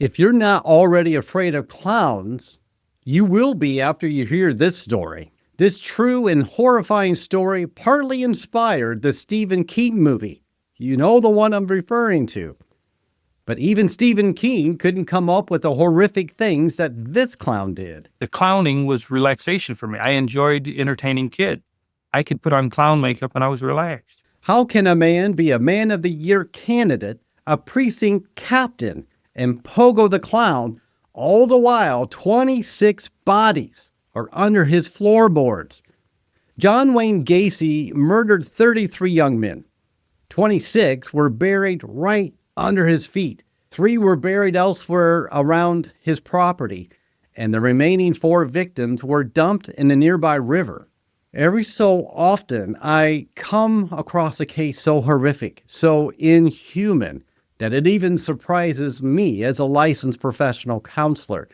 If you're not already afraid of clowns, you will be after you hear this story. This true and horrifying story partly inspired the Stephen King movie. You know the one I'm referring to. But even Stephen King couldn't come up with the horrific things that this clown did. The clowning was relaxation for me. I enjoyed entertaining kids. I could put on clown makeup and I was relaxed. How can a man be a Man of the Year candidate, a precinct captain, and Pogo the Clown, all the while 26 bodies are under his floorboards? John Wayne Gacy murdered 33 young men. 26 were buried right under his feet. 3 were buried elsewhere around his property, and the remaining 4 victims were dumped in a nearby river. Every so often, I come across a case so horrific, so inhuman, that it even surprises me as a licensed professional counselor.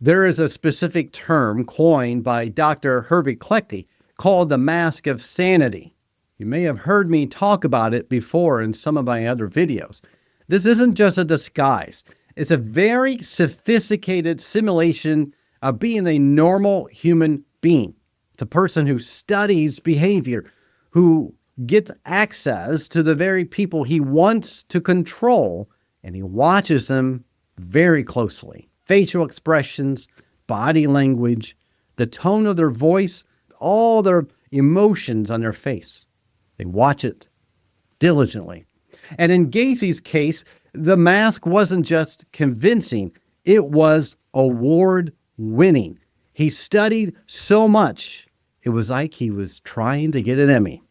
There is a specific term coined by Dr. Hervey Cleckley called the mask of sanity. You may have heard me talk about it before in some of my other videos. This isn't just a disguise. It's a very sophisticated simulation of being a normal human being. It's a person who studies behavior, who gets access to the very people he wants to control, and he watches them very closely. Facial expressions, body language, the tone of their voice, all their emotions on their face. They watch it diligently. And in Gacy's case, the mask wasn't just convincing, it was award-winning. He studied so much, it was like he was trying to get an Emmy.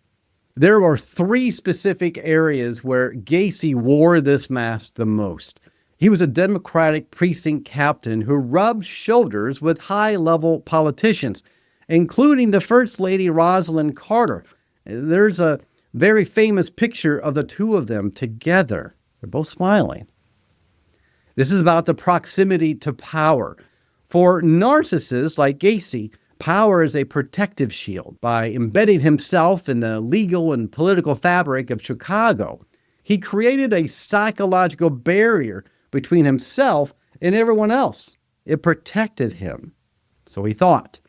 There are 3 specific areas where Gacy wore this mask the most. He was a Democratic precinct captain who rubbed shoulders with high-level politicians, including the First Lady Rosalynn Carter. There's a very famous picture of the 2 of them together. They're both smiling. This is about the proximity to power. For narcissists like Gacy, power is a protective shield. By embedding himself in the legal and political fabric of Chicago, he created a psychological barrier between himself and everyone else. It protected him. So he thought.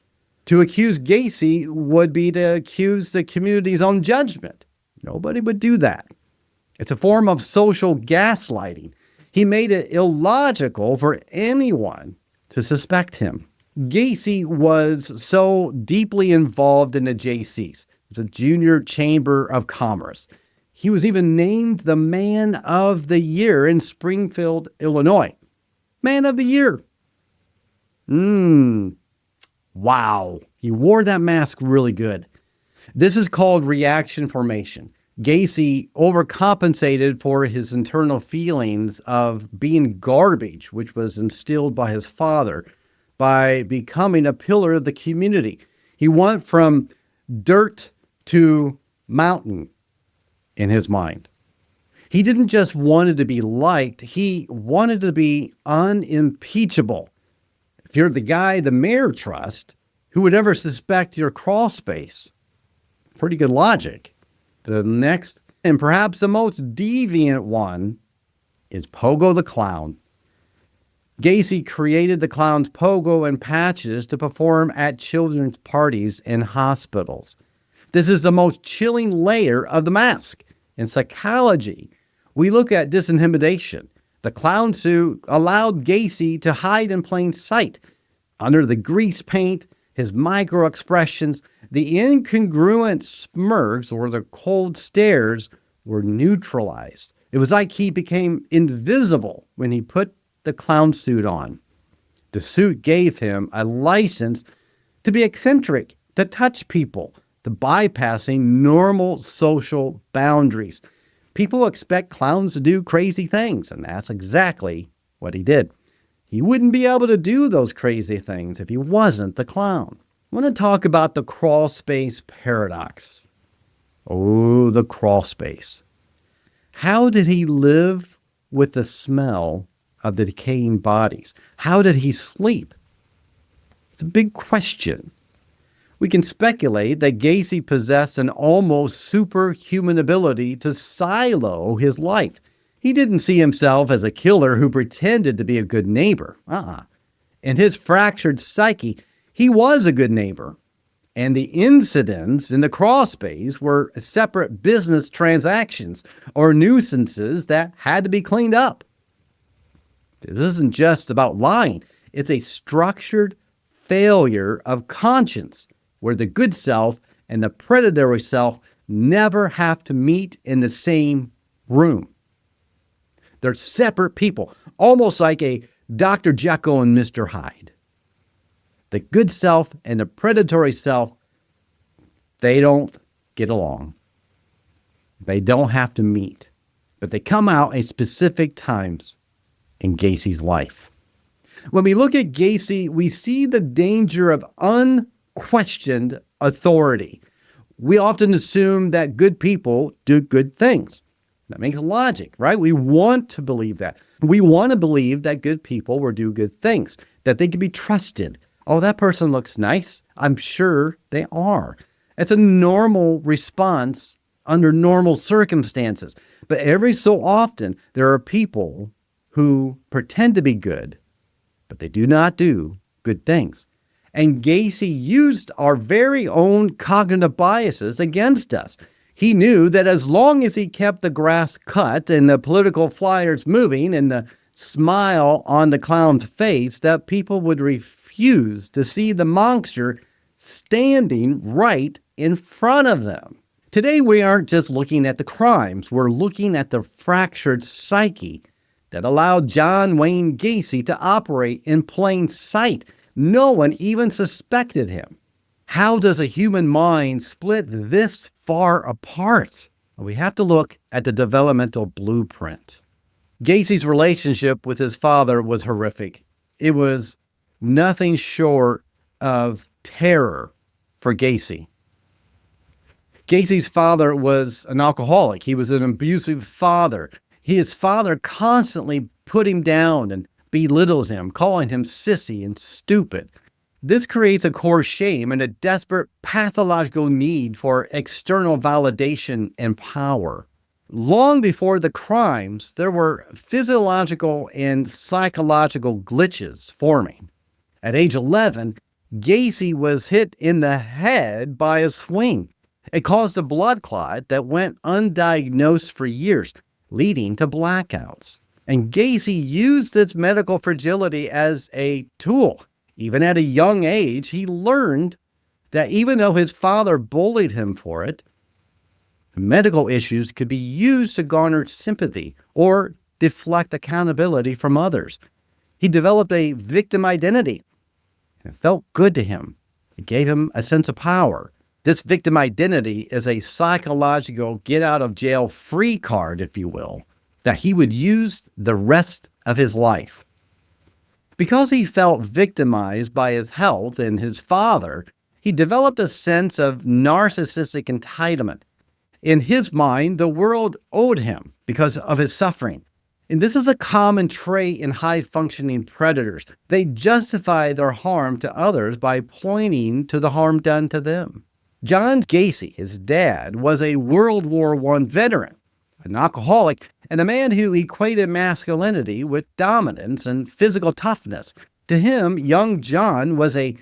To accuse Gacy would be to accuse the community's own judgment. Nobody would do that. It's a form of social gaslighting. He made it illogical for anyone to suspect him. Gacy was so deeply involved in the JCs, the Junior Chamber of Commerce. He was even named the Man of the Year in Springfield, Illinois. Man of the Year. Wow. He wore that mask really good. This is called reaction formation. Gacy overcompensated for his internal feelings of being garbage, which was instilled by his father, by becoming a pillar of the community. He went from dirt to mountain in his mind. He didn't just want to be liked, he wanted to be unimpeachable. If you're the guy the mayor trusts, who would ever suspect your crawl space? Pretty good logic. The next, and perhaps the most deviant one, is Pogo the Clown. Gacy created the clown's pogo and patches to perform at children's parties and hospitals. This is the most chilling layer of the mask. In psychology, we look at disintimidation. The clown suit allowed Gacy to hide in plain sight. Under the grease paint, his micro-expressions, the incongruent smirks or the cold stares were neutralized. It was like he became invisible when he put the clown suit on. The suit gave him a license to be eccentric, to touch people, to bypassing normal social boundaries. People expect clowns to do crazy things, and that's exactly what he did. He wouldn't be able to do those crazy things if he wasn't the clown. I want to talk about the crawl space paradox. Oh, the crawl space. How did he live with the smell of the decaying bodies? How did he sleep? It's a big question. We can speculate that Gacy possessed an almost superhuman ability to silo his life. He didn't see himself as a killer who pretended to be a good neighbor. In his fractured psyche, he was a good neighbor. And the incidents in the crawl space were separate business transactions or nuisances that had to be cleaned up. This isn't just about lying. It's a structured failure of conscience where the good self and the predatory self never have to meet in the same room. They're separate people, almost like a Dr. Jekyll and Mr. Hyde. The good self and the predatory self, they don't get along. They don't have to meet, but they come out at specific times in Gacy's life. When we look at Gacy, we see the danger of unquestioned authority. We often assume that good people do good things. That makes logic, right? We want to believe that. We want to believe that good people will do good things, that they can be trusted. Oh, that person looks nice. I'm sure they are. It's a normal response under normal circumstances. But every so often, there are people who pretend to be good, but they do not do good things. And Gacy used our very own cognitive biases against us. He knew that as long as he kept the grass cut and the political flyers moving and the smile on the clown's face, that people would refuse to see the monster standing right in front of them. Today, we aren't just looking at the crimes. We're looking at the fractured psyche that allowed John Wayne Gacy to operate in plain sight. No one even suspected him. How does a human mind split this far apart? We have to look at the developmental blueprint. Gacy's relationship with his father was horrific. It was nothing short of terror for Gacy. Gacy's father was an alcoholic. He was an abusive father. His father constantly put him down and belittled him, calling him sissy and stupid. This creates a core shame and a desperate pathological need for external validation and power. Long before the crimes, there were physiological and psychological glitches forming. At age 11, Gacy was hit in the head by a swing. It caused a blood clot that went undiagnosed for years, leading to blackouts. And Gacy used its medical fragility as a tool. Even at a young age, he learned that even though his father bullied him for it, medical issues could be used to garner sympathy or deflect accountability from others. He developed a victim identity. It felt good to him. It gave him a sense of power. This victim identity is a psychological get-out-of-jail-free card, if you will, that he would use the rest of his life. Because he felt victimized by his health and his father, he developed a sense of narcissistic entitlement. In his mind, the world owed him because of his suffering. And this is a common trait in high-functioning predators. They justify their harm to others by pointing to the harm done to them. John Gacy, his dad, was a World War I veteran, an alcoholic, and a man who equated masculinity with dominance and physical toughness. To him, young John was a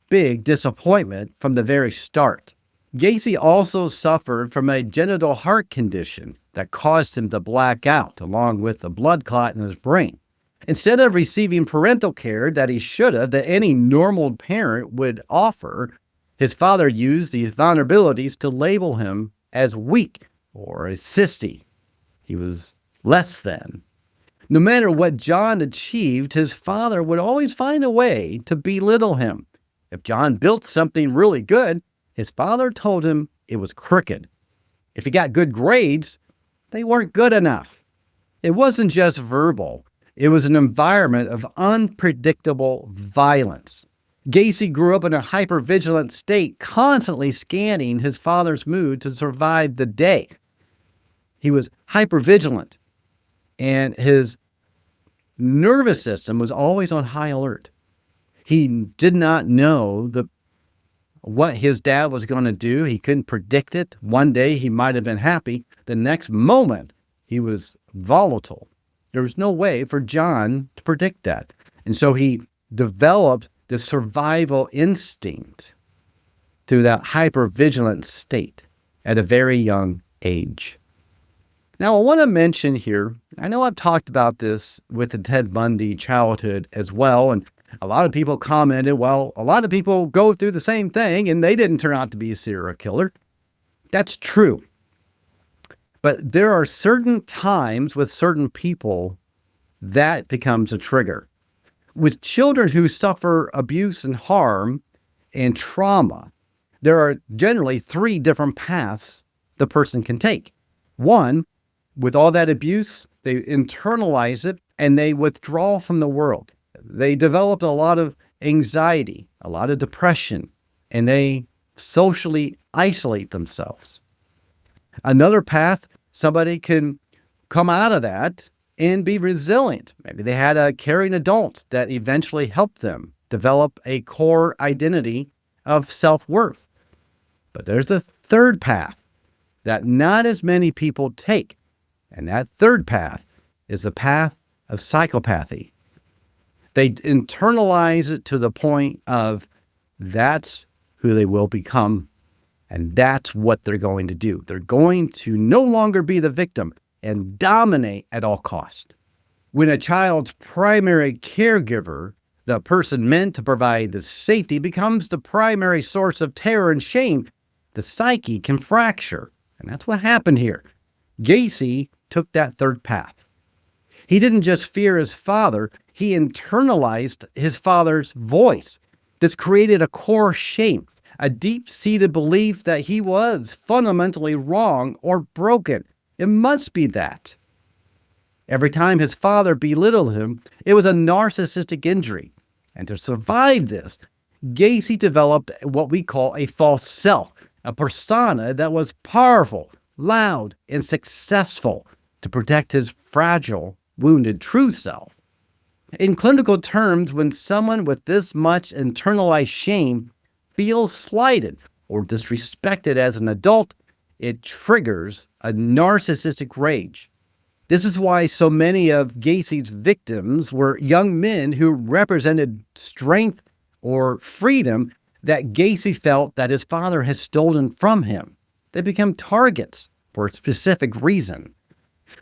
big disappointment from the very start. Gacy also suffered from a genital heart condition that caused him to black out, along with a blood clot in his brain. Instead of receiving parental care that he should have, that any normal parent would offer, his father used these vulnerabilities to label him as weak or a sissy. He was less than. No matter what John achieved, his father would always find a way to belittle him. If John built something really good, his father told him it was crooked. If he got good grades, they weren't good enough. It wasn't just verbal. It was an environment of unpredictable violence. Gacy grew up in a hypervigilant state, constantly scanning his father's mood to survive the day. He was hypervigilant, and his nervous system was always on high alert. He did not know what his dad was going to do. He couldn't predict it. One day he might have been happy. The next moment he was volatile. There was no way for John to predict that. And so he developed the survival instinct through that hypervigilant state at a very young age. Now, I want to mention here, I know I've talked about this with the Ted Bundy childhood as well, and a lot of people commented, well, a lot of people go through the same thing and they didn't turn out to be a serial killer. That's true. But there are certain times with certain people that becomes a trigger. With children who suffer abuse and harm and trauma, there are generally 3 different paths the person can take. One, with all that abuse, they internalize it and they withdraw from the world. They develop a lot of anxiety, a lot of depression, and they socially isolate themselves. Another path, somebody can come out of that and be resilient. Maybe they had a caring adult that eventually helped them develop a core identity of self-worth. But there's a third path that not as many people take. And that third path is the path of psychopathy. They internalize it to the point of that's who they will become, and that's what they're going to do. They're going to no longer be the victim and dominate at all costs. When a child's primary caregiver, the person meant to provide the safety, becomes the primary source of terror and shame, the psyche can fracture. And that's what happened here. Gacy took that third path. He didn't just fear his father, he internalized his father's voice. This created a core shame, a deep-seated belief that he was fundamentally wrong or broken. It must be that. Every time his father belittled him, it was a narcissistic injury. And to survive this, Gacy developed what we call a false self, a persona that was powerful, loud, and successful to protect his fragile, wounded true self. In clinical terms, when someone with this much internalized shame feels slighted or disrespected as an adult, it triggers a narcissistic rage. This is why so many of Gacy's victims were young men who represented strength or freedom that Gacy felt that his father had stolen from him. They become targets for a specific reason.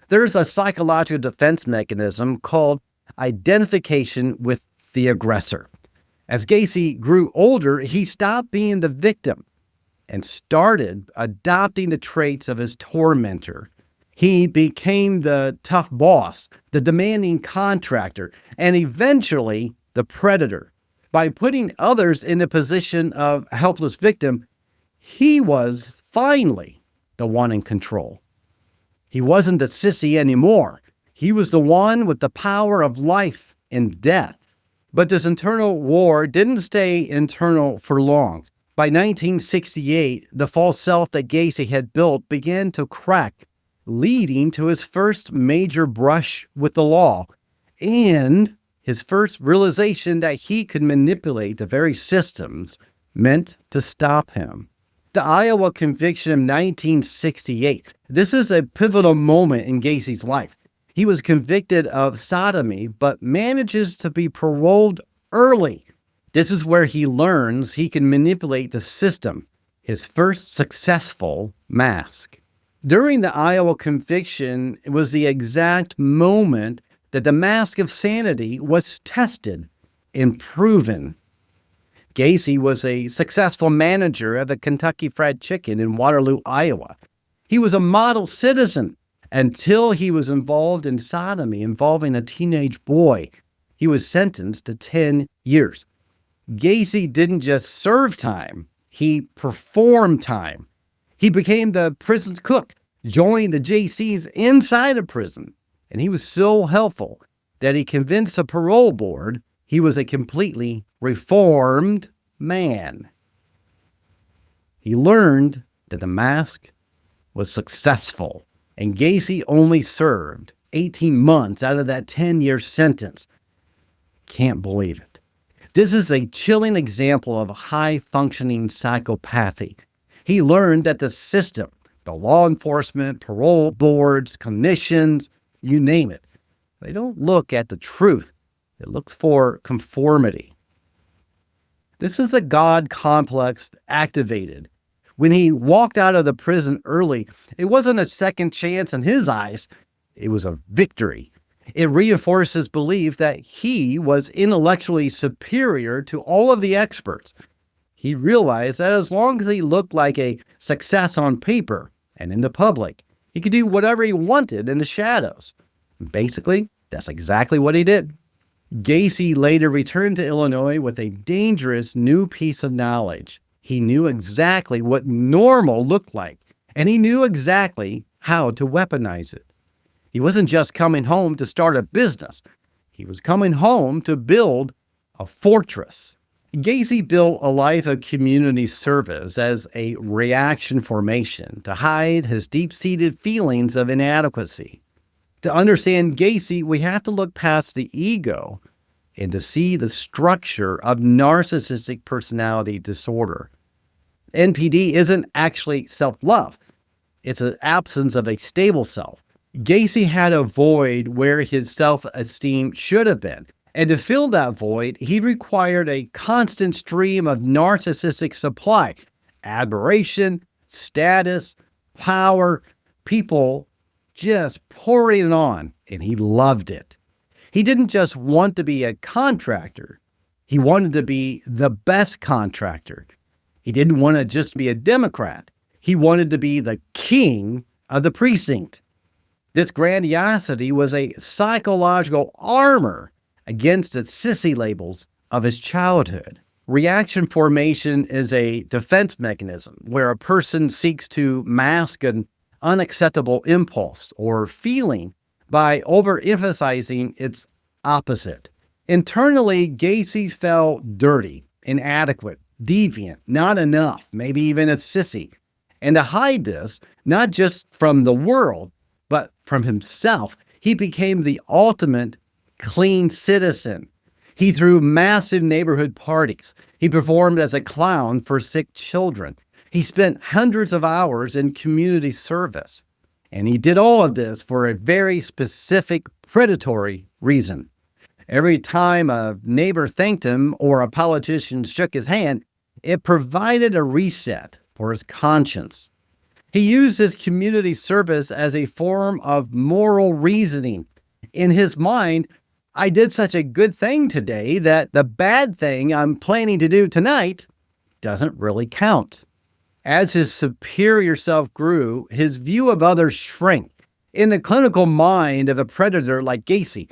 There's a psychological defense mechanism called identification with the aggressor. As Gacy grew older, he stopped being the victim and started adopting the traits of his tormentor. He became the tough boss, the demanding contractor, and eventually the predator. By putting others in a position of helpless victim, he was finally the one in control. He wasn't the sissy anymore. He was the one with the power of life and death. But this internal war didn't stay internal for long. By 1968, the false self that Gacy had built began to crack, leading to his first major brush with the law and his first realization that he could manipulate the very systems meant to stop him. The Iowa conviction of 1968. This is a pivotal moment in Gacy's life. He was convicted of sodomy, but manages to be paroled early. This is where he learns he can manipulate the system, his first successful mask. During the Iowa conviction, it was the exact moment that the mask of sanity was tested and proven. Gacy was a successful manager of the Kentucky Fried Chicken in Waterloo, Iowa. He was a model citizen until he was involved in sodomy involving a teenage boy. He was sentenced to 10 years. Gacy didn't just serve time, he performed time. He became the prison's cook, joined the JCs inside of prison, and he was so helpful that he convinced the parole board he was a completely reformed man. He learned that the mask was successful, and Gacy only served 18 months out of that 10-year sentence. Can't believe it. This is a chilling example of high-functioning psychopathy. He learned that the system, the law enforcement, parole boards, clinicians, you name it. They don't look at the truth. It looks for conformity. This is the God complex activated. When he walked out of the prison early, it wasn't a second chance in his eyes. It was a victory. It reinforced his belief that he was intellectually superior to all of the experts. He realized that as long as he looked like a success on paper and in the public, he could do whatever he wanted in the shadows. Basically, that's exactly what he did. Gacy later returned to Illinois with a dangerous new piece of knowledge. He knew exactly what normal looked like, and he knew exactly how to weaponize it. He wasn't just coming home to start a business. He was coming home to build a fortress. Gacy built a life of community service as a reaction formation to hide his deep-seated feelings of inadequacy. To understand Gacy, we have to look past the ego and to see the structure of narcissistic personality disorder. NPD isn't actually self-love. It's an absence of a stable self. Gacy had a void where his self-esteem should have been. And to fill that void, he required a constant stream of narcissistic supply, admiration, status, power, people just pouring it on, and he loved it. He didn't just want to be a contractor. He wanted to be the best contractor. He didn't want to just be a Democrat. He wanted to be the king of the precinct. This grandiosity was a psychological armor against the sissy labels of his childhood. Reaction formation is a defense mechanism where a person seeks to mask an unacceptable impulse or feeling by overemphasizing its opposite. Internally, Gacy felt dirty, inadequate, deviant, not enough, maybe even a sissy. And to hide this, not just from the world, but from himself, he became the ultimate clean citizen. He threw massive neighborhood parties. He performed as a clown for sick children. He spent hundreds of hours in community service. And he did all of this for a very specific predatory reason. Every time a neighbor thanked him or a politician shook his hand, it provided a reset for his conscience. He used his community service as a form of moral reasoning. In his mind, I did such a good thing today that the bad thing I'm planning to do tonight doesn't really count. As his superior self grew, his view of others shrank. In the clinical mind of a predator like Gacy,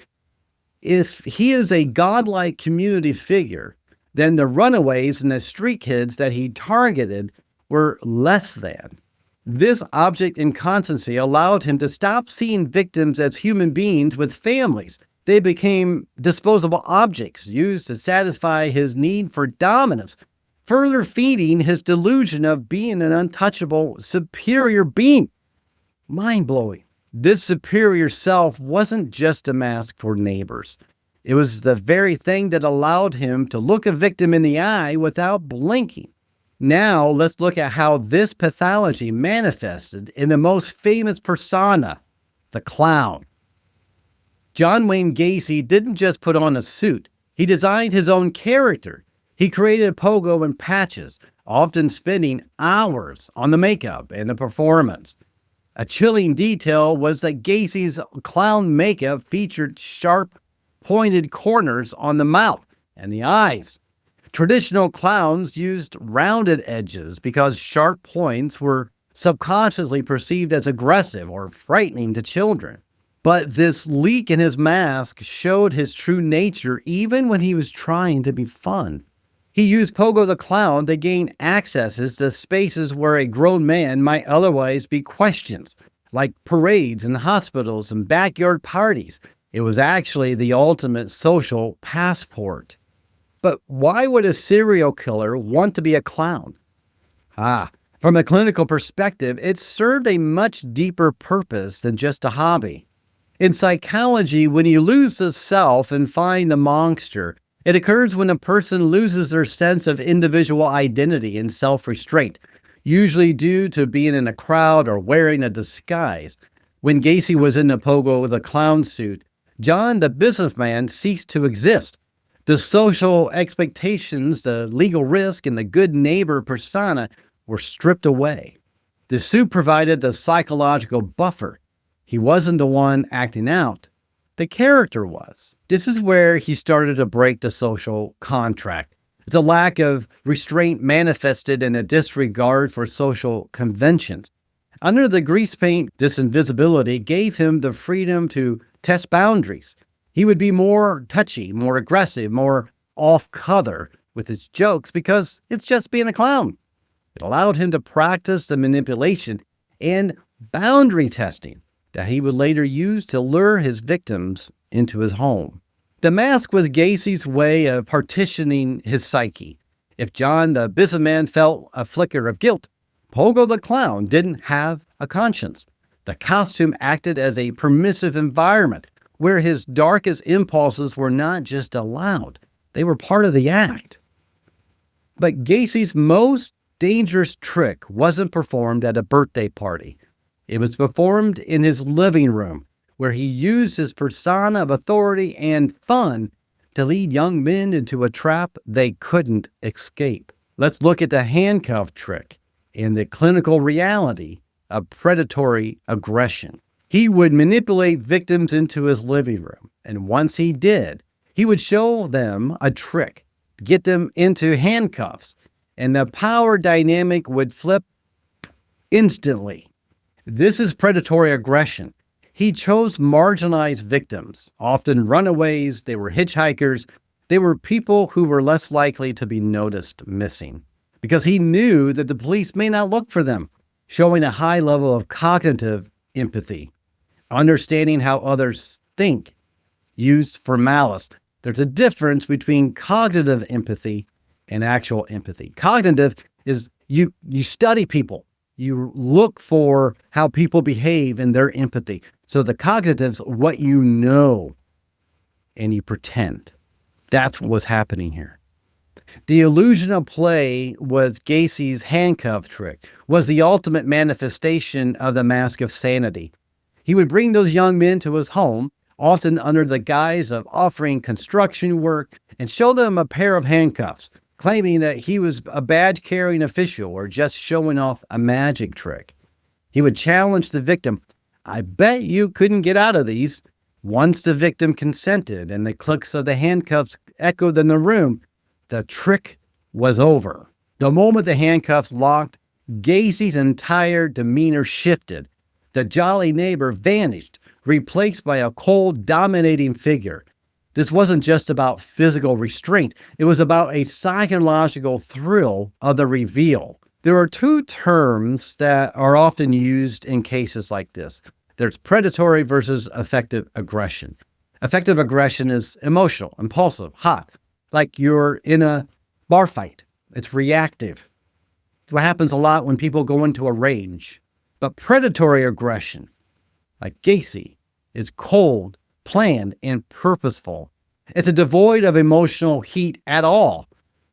if he is a godlike community figure, then the runaways and the street kids that he targeted were less than. This object inconstancy allowed him to stop seeing victims as human beings with families. They became disposable objects used to satisfy his need for dominance, further feeding his delusion of being an untouchable, superior being. Mind-blowing. This superior self wasn't just a mask for neighbors. It was the very thing that allowed him to look a victim in the eye without blinking. Now, let's look at how this pathology manifested in the most famous persona, the clown. John Wayne Gacy didn't just put on a suit. He designed his own character. He created pogo and patches, often spending hours on the makeup and the performance. A chilling detail was that Gacy's clown makeup featured sharp, pointed corners on the mouth and the eyes. Traditional clowns used rounded edges because sharp points were subconsciously perceived as aggressive or frightening to children. But this leak in his mask showed his true nature even when he was trying to be fun. He used Pogo the Clown to gain accesses to spaces where a grown man might otherwise be questioned, like parades and hospitals and backyard parties. It was actually the ultimate social passport. But why would a serial killer want to be a clown? From a clinical perspective, it served a much deeper purpose than just a hobby. In psychology, when you lose the self and find the monster, it occurs when a person loses their sense of individual identity and self-restraint, usually due to being in a crowd or wearing a disguise. When Gacy was in the Pogo the Clown suit, John the businessman ceased to exist. The social expectations, the legal risk, and the good neighbor persona were stripped away. The suit provided the psychological buffer. He wasn't the one acting out. The character was. This is where he started to break the social contract. The lack of restraint manifested in a disregard for social conventions. Under the grease paint, this invisibility gave him the freedom to test boundaries. He would be more touchy, more aggressive, more off-color with his jokes because it's just being a clown. It allowed him to practice the manipulation and boundary testing that he would later use to lure his victims into his home. The mask was Gacy's way of partitioning his psyche. If John the businessman felt a flicker of guilt, Pogo the Clown didn't have a conscience. The costume acted as a permissive environment where his darkest impulses were not just allowed, they were part of the act. But Gacy's most dangerous trick wasn't performed at a birthday party. It was performed in his living room, where he used his persona of authority and fun to lead young men into a trap they couldn't escape. Let's look at the handcuff trick and the clinical reality of predatory aggression. He would manipulate victims into his living room, and once he did, he would show them a trick, get them into handcuffs, and the power dynamic would flip instantly. This is predatory aggression. He chose marginalized victims, often runaways, they were hitchhikers, they were people who were less likely to be noticed missing, because he knew that the police may not look for them, showing a high level of cognitive empathy, understanding how others think, used for malice. There's a difference between cognitive empathy and actual empathy. Cognitive is you study people. You look for how people behave and their empathy. So the cognitive's what you know, and you pretend. That's what was happening here. The illusion of play was Gacy's handcuff trick, was the ultimate manifestation of the mask of sanity. He would bring those young men to his home, often under the guise of offering construction work, and show them a pair of handcuffs, claiming that he was a badge-carrying official or just showing off a magic trick. He would challenge the victim. I bet you couldn't get out of these. Once the victim consented and the clicks of the handcuffs echoed in the room, the trick was over. The moment the handcuffs locked, Gacy's entire demeanor shifted. The jolly neighbor vanished, replaced by a cold, dominating figure. This wasn't just about physical restraint. It was about a psychological thrill of the reveal. There are two terms that are often used in cases like this. There's predatory versus effective aggression. Effective aggression is emotional, impulsive, hot, like you're in a bar fight. It's reactive. It's what happens a lot when people go into a rage. But predatory aggression, like Gacy, is cold, planned, and purposeful. It's devoid of emotional heat at all.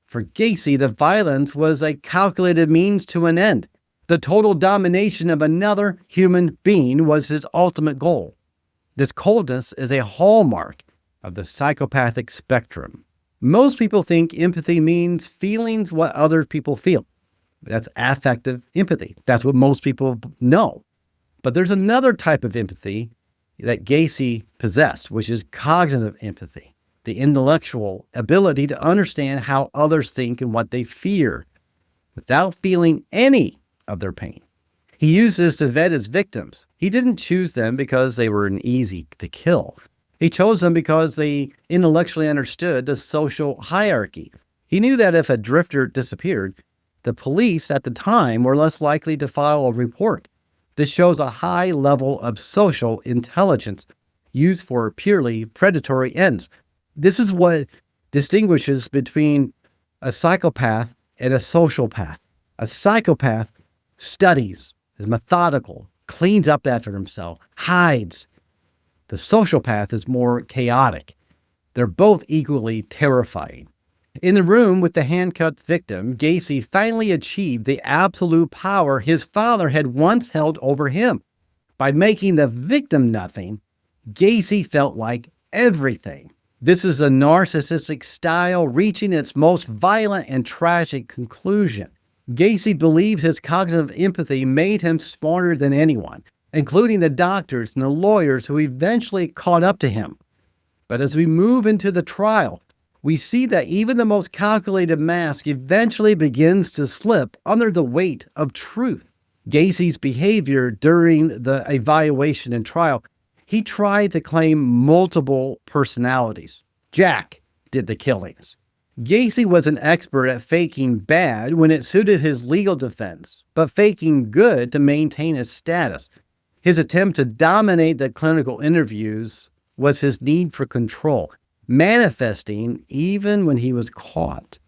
For Gacy, the violence was a calculated means to an end. The total domination of another human being was his ultimate goal. This coldness is a hallmark of the psychopathic spectrum. Most people think empathy means feelings what other people feel. That's affective empathy. That's what most people know. But there's another type of empathy that Gacy possessed, which is cognitive empathy, the intellectual ability to understand how others think and what they fear without feeling any of their pain. He used this to vet his victims. He didn't choose them because they were an easy to kill. He chose them because they intellectually understood the social hierarchy. He knew that if a drifter disappeared, the police at the time were less likely to file a report. This shows a high level of social intelligence used for purely predatory ends. This is what distinguishes between a psychopath and a sociopath. A psychopath studies, is methodical, cleans up after himself, hides. The sociopath is more chaotic. They're both equally terrifying. In the room with the handcuffed victim, Gacy finally achieved the absolute power his father had once held over him. By making the victim nothing, Gacy felt like everything. This is a narcissistic style reaching its most violent and tragic conclusion. Gacy believes his cognitive empathy made him smarter than anyone, including the doctors and the lawyers who eventually caught up to him. But as we move into the trial, we see that even the most calculated mask eventually begins to slip under the weight of truth. Gacy's behavior during the evaluation and trial, he tried to claim multiple personalities. Jack did the killings. Gacy was an expert at faking bad when it suited his legal defense, but faking good to maintain his status. His attempt to dominate the clinical interviews was his need for control, manifesting even when he was caught.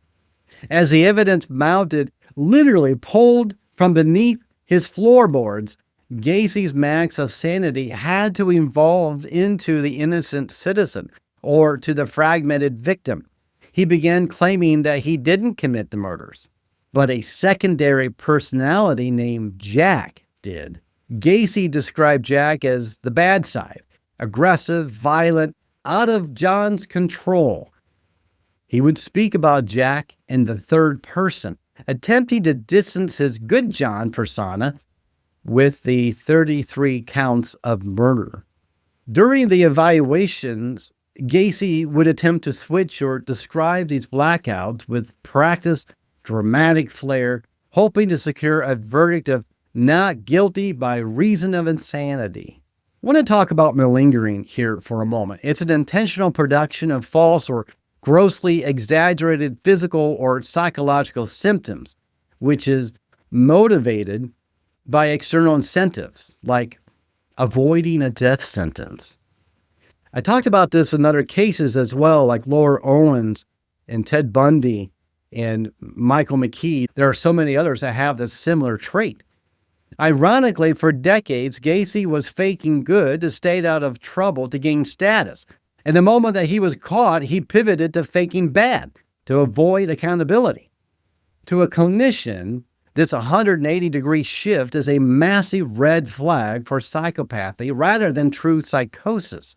As the evidence mounted, literally pulled from beneath his floorboards, Gacy's max of sanity had to evolve into the innocent citizen or to the fragmented victim. He began claiming that he didn't commit the murders, but a secondary personality named Jack did. Gacy described Jack as the bad side, aggressive, violent, out of John's control. He would speak about Jack in the third person, attempting to distance his good John persona with the 33 counts of murder. During the evaluations, Gacy would attempt to switch or describe these blackouts with practiced dramatic flair, hoping to secure a verdict of not guilty by reason of insanity. I want to talk about malingering here for a moment. It's an intentional production of false or grossly exaggerated physical or psychological symptoms, which is motivated by external incentives, like avoiding a death sentence. I talked about this in other cases as well, like Laura Owens and Ted Bundy and Michael McKee. There are so many others that have this similar trait. Ironically, for decades, Gacy was faking good to stay out of trouble to gain status. And the moment that he was caught, he pivoted to faking bad to avoid accountability. To a clinician, this 180-degree shift is a massive red flag for psychopathy rather than true psychosis.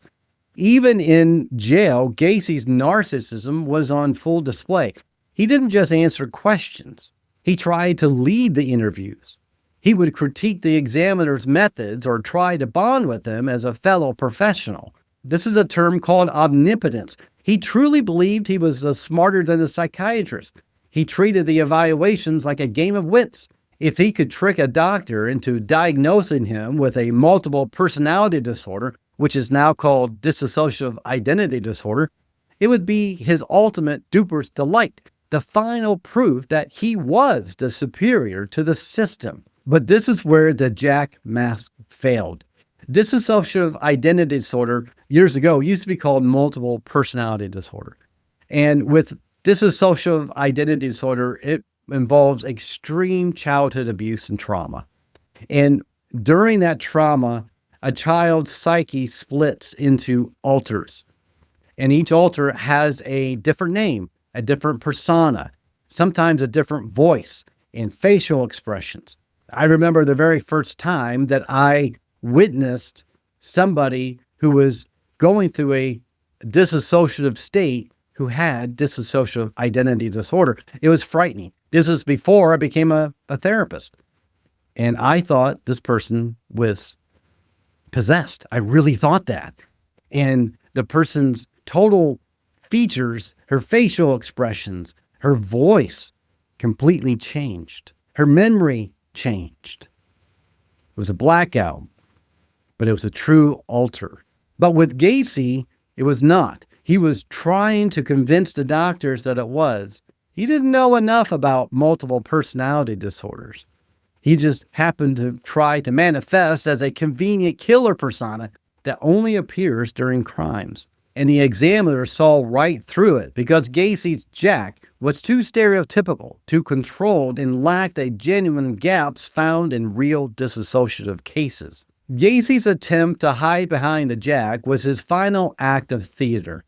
Even in jail, Gacy's narcissism was on full display. He didn't just answer questions. He tried to lead the interviews. He would critique the examiner's methods or try to bond with them as a fellow professional. This is a term called omnipotence. He truly believed he was smarter than a psychiatrist. He treated the evaluations like a game of wits. If he could trick a doctor into diagnosing him with a multiple personality disorder, which is now called dissociative identity disorder, it would be his ultimate duper's delight, the final proof that he was the superior to the system. But this is where the Jack mask failed. Dissociative identity disorder years ago used to be called multiple personality disorder. And with dissociative identity disorder, it involves extreme childhood abuse and trauma. And during that trauma, a child's psyche splits into alters. And each alter has a different name, a different persona, sometimes a different voice and facial expressions. I remember the very first time that I witnessed somebody who was going through a dissociative state who had dissociative identity disorder. It was frightening. This was before I became a therapist. And I thought this person was possessed. I really thought that. And the person's total features, her facial expressions, her voice completely changed. Her memory changed. It was a blackout, but it was a true alter. But with Gacy, it was not. He was trying to convince the doctors that it was. He didn't know enough about multiple personality disorders. He just happened to try to manifest as a convenient killer persona that only appears during crimes. And the examiner saw right through it because Gacy's Jack was too stereotypical, too controlled, and lacked the genuine gaps found in real dissociative cases. Gacy's attempt to hide behind the Jack was his final act of theater.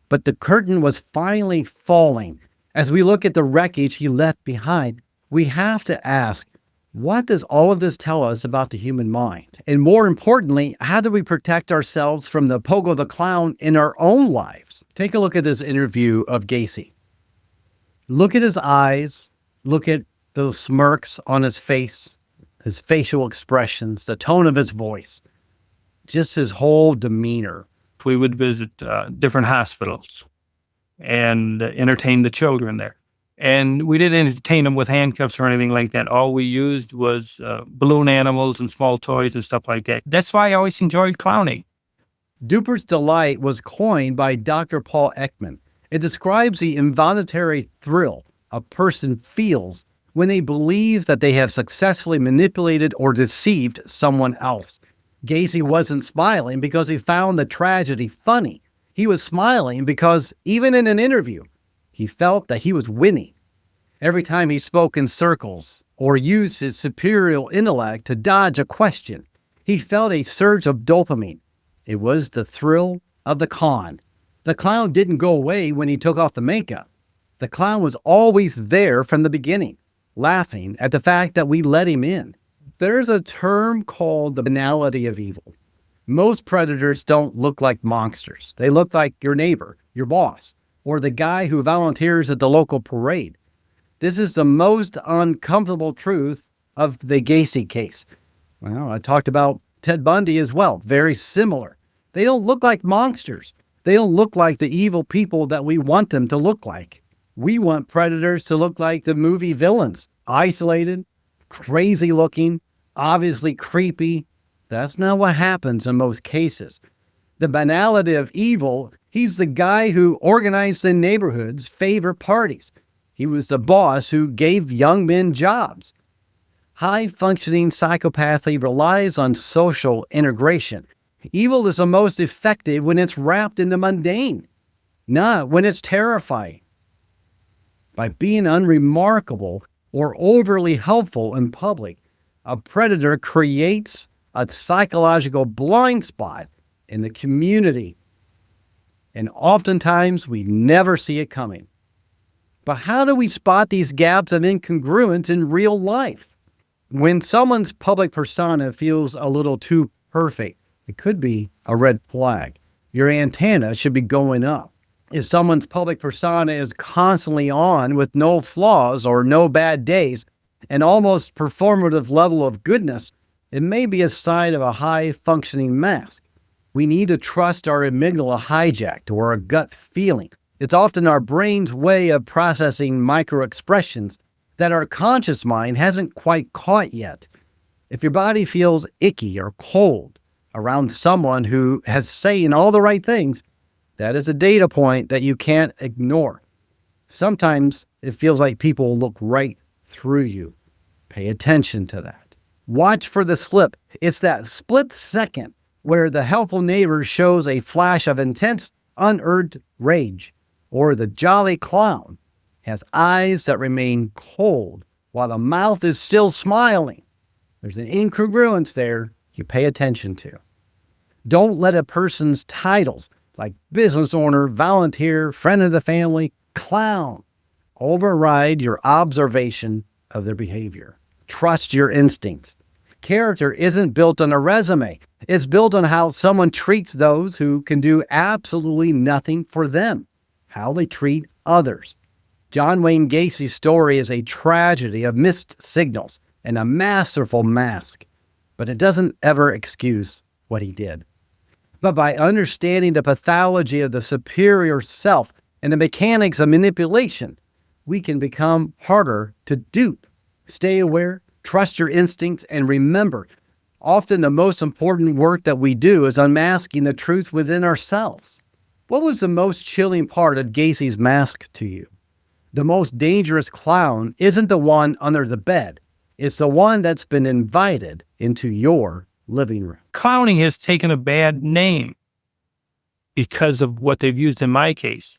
But the curtain was finally falling. As we look at the wreckage he left behind, we have to ask, What does all of this tell us about the human mind? And more importantly, how do we protect ourselves from the Pogo the Clown in our own lives? Take a look at this interview of Gacy. Look at his eyes. Look at those smirks on his face, his facial expressions, the tone of his voice, just his whole demeanor. We would visit different hospitals and entertain the children there. And we didn't entertain them with handcuffs or anything like that. All we used was balloon animals and small toys and stuff like that. That's why I always enjoyed clowning. Duper's delight was coined by Dr. Paul Ekman. It describes the involuntary thrill a person feels when they believe that they have successfully manipulated or deceived someone else. Gacy wasn't smiling because he found the tragedy funny. He was smiling because, even in an interview, he felt that he was winning. Every time he spoke in circles or used his superior intellect to dodge a question, he felt a surge of dopamine. It was the thrill of the con. The clown didn't go away when he took off the makeup. The clown was always there from the beginning, laughing at the fact that we let him in. There's a term called the banality of evil. Most predators don't look like monsters. They look like your neighbor, your boss, or the guy who volunteers at the local parade. This is the most uncomfortable truth of the Gacy case. Well, I talked about Ted Bundy as well. Very similar. They don't look like monsters. They don't look like the evil people that we want them to look like. We want predators to look like the movie villains. Isolated, crazy looking, obviously creepy. That's not what happens in most cases. The banality of evil, he's the guy who organized the neighborhood's favorite parties. He was the boss who gave young men jobs. High-functioning psychopathy relies on social integration. Evil is the most effective when it's wrapped in the mundane, not when it's terrifying. By being unremarkable or overly helpful in public, a predator creates a psychological blind spot in the community. And oftentimes we never see it coming. But how do we spot these gaps of incongruence in real life? When someone's public persona feels a little too perfect, it could be a red flag. Your antenna should be going up. If someone's public persona is constantly on with no flaws or no bad days, an almost performative level of goodness, it may be a sign of a high-functioning mask. We need to trust our amygdala hijacked or a gut feeling. It's often our brain's way of processing micro-expressions that our conscious mind hasn't quite caught yet. If your body feels icky or cold around someone who has saying all the right things, that is a data point that you can't ignore. Sometimes it feels like people look right through you. Pay attention to that. Watch for the slip. It's that split second where the helpful neighbor shows a flash of intense, unearned rage, or the jolly clown has eyes that remain cold while the mouth is still smiling. There's an incongruence there you pay attention to. Don't let a person's titles like business owner, volunteer, friend of the family, clown override your observation of their behavior. Trust your instincts. Character isn't built on a resume. It's built on how someone treats those who can do absolutely nothing for them, how they treat others. John Wayne Gacy's story is a tragedy of missed signals and a masterful mask, but it doesn't ever excuse what he did. But by understanding the pathology of the superior self and the mechanics of manipulation, we can become harder to dupe. Stay aware, trust your instincts, and remember, often the most important work that we do is unmasking the truth within ourselves. What was the most chilling part of Gacy's mask to you? The most dangerous clown isn't the one under the bed. It's the one that's been invited into your living room. Clowning has taken a bad name because of what they've used in my case.